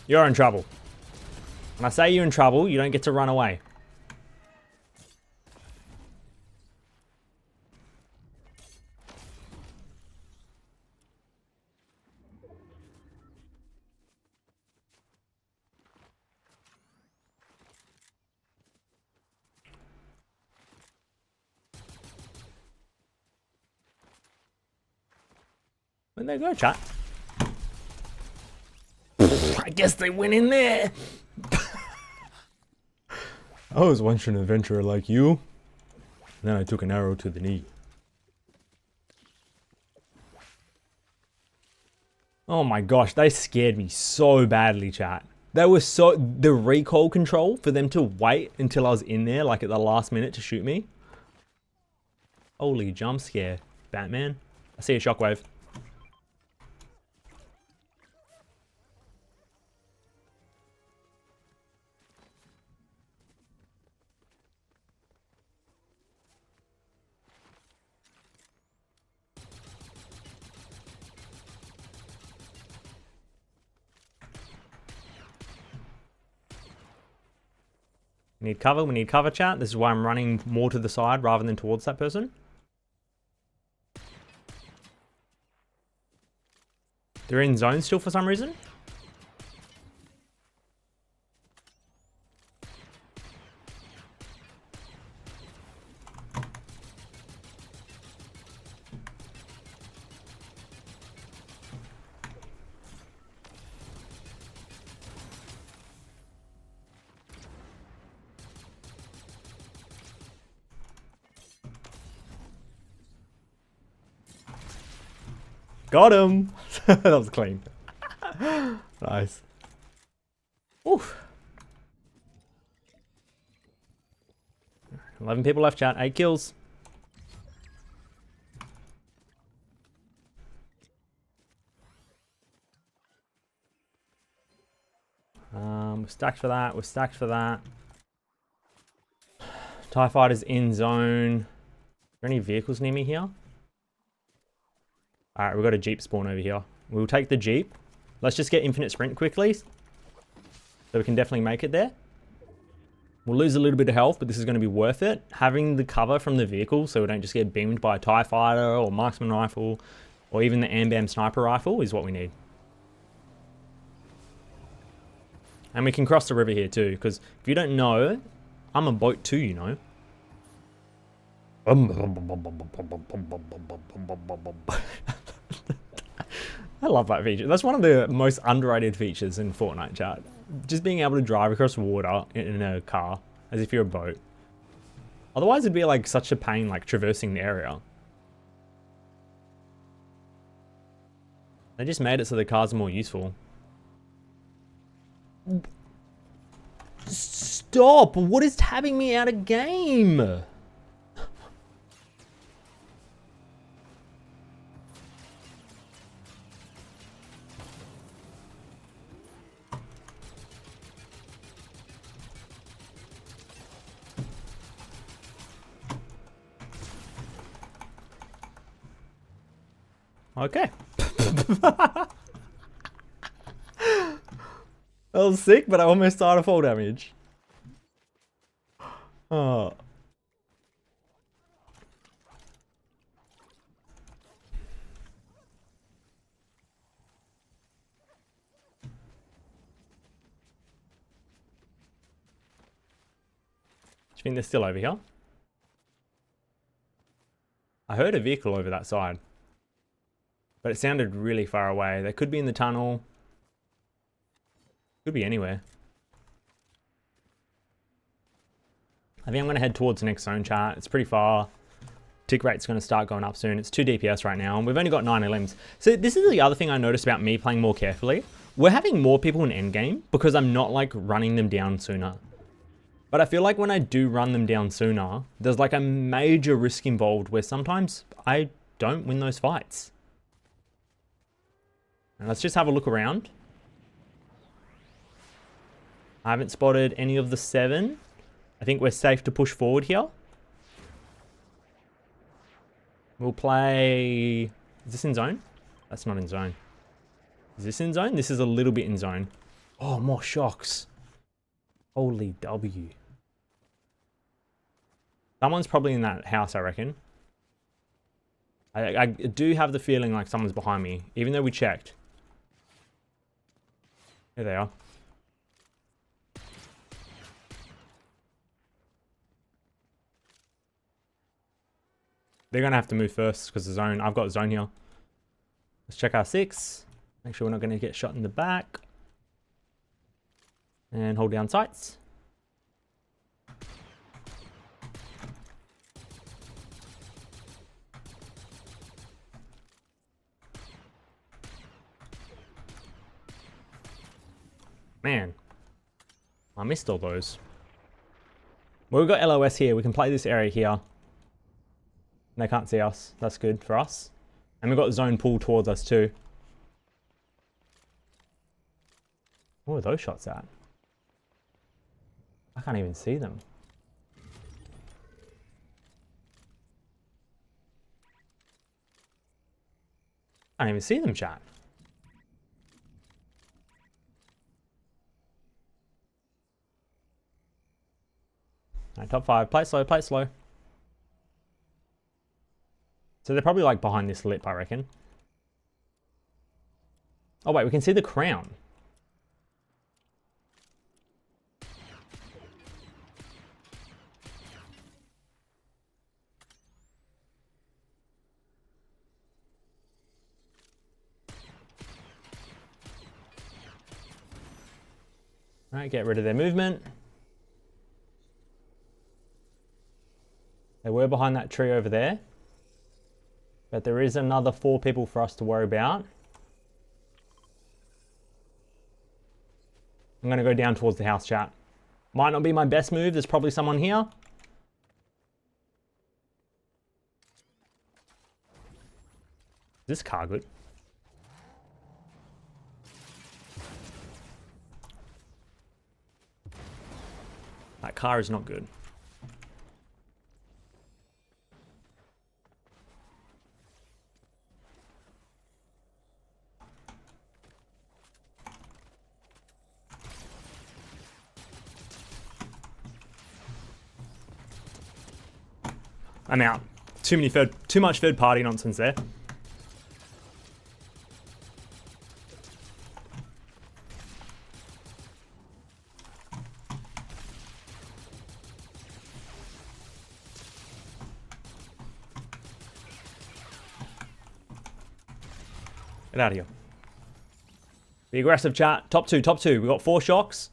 You're in trouble. When I say you're in trouble, you don't get to run away. Where'd they go, chat? I guess they went in there. I was once an adventurer like you. Then I took an arrow to the knee. Oh my gosh, they scared me so badly, chat. They were so... The recoil control for them to wait until I was in there, like at the last minute to shoot me. Holy jump scare, Batman. I see a shockwave. We need cover, chat. This is why I'm running more to the side rather than towards that person. They're in zone still for some reason. Got him! That was clean. Nice. Oof. 11 people left, chat. 8 kills. We're stacked for that. We're stacked for that. TIE fighter's in zone. Are there any vehicles near me here? Alright, we've got a Jeep spawn over here. We'll take the Jeep. Let's just get infinite sprint quickly. So we can definitely make it there. We'll lose a little bit of health, but this is going to be worth it. Having the cover from the vehicle so we don't just get beamed by a TIE fighter or marksman rifle or even the AMBAM sniper rifle is what we need. And we can cross the river here too, because if you don't know, I'm a boat too, you know. I love that feature. That's one of the most underrated features in Fortnite, chat. Just being able to drive across water in a car as if you're a boat. Otherwise, it'd be like such a pain, like traversing the area. They just made it so the cars are more useful. Stop! What is tabbing me out of game? Okay. That was sick, but I almost died of fall damage. Oh. Do you think they're still over here? I heard a vehicle over that side. But it sounded really far away. They could be in the tunnel. Could be anywhere. I think I'm going to head towards the next zone, chat. It's pretty far. Tick rate's going to start going up soon. It's 2 DPS right now, and we've only got 9 elims. So this is the other thing I noticed about me playing more carefully. We're having more people in endgame because I'm not like running them down sooner. But I feel like when I do run them down sooner, there's like a major risk involved where sometimes I don't win those fights. And let's just have a look around. I haven't spotted any of the 7. I think we're safe to push forward here. We'll play... Is this in zone? That's not in zone. Is this in zone? This is a little bit in zone. Oh, more shocks. Holy W. Someone's probably in that house, I reckon. I do have the feeling like someone's behind me, even though we checked. Here they are. They're going to have to move first because the zone, I've got a zone here. Let's check our 6. Make sure we're not going to get shot in the back. And hold down sights. Man, I missed all those. Well, we've got LOS here. We can play this area here. They can't see us. That's good for us. And we've got zone pull towards us too. Where are those shots at? I can't even see them. I can't even see them, chat. Alright, top 5. Play it slow, play it slow. So they're probably like behind this lip, I reckon. Oh wait, we can see the crown. Alright, get rid of their movement. They were behind that tree over there. But there is another 4 people for us to worry about. I'm going to go down towards the house, chat. Might not be my best move. There's probably someone here. Is this car good? That car is not good. I'm out. Too much third party nonsense there. Get out of here. Be aggressive, chat. Top two, top two. We got 4 shocks.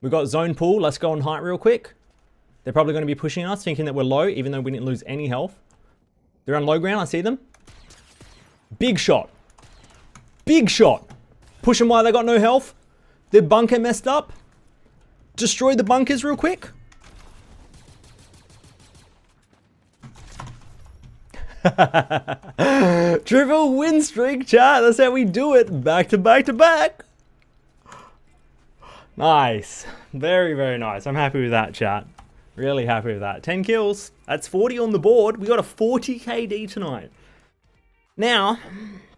We got zone pull. Let's go on height real quick. They're probably going to be pushing us, thinking that we're low, even though we didn't lose any health. They're on low ground. I see them. Big shot. Big shot. Push them while they got no health. Their bunker messed up. Destroy the bunkers real quick. Triple win streak, chat. That's how we do it. Back to back to back. Nice. Very, very nice. I'm happy with that, chat. Really happy with that. 10 kills. That's 40 on the board. We got a 40 KD tonight. Now,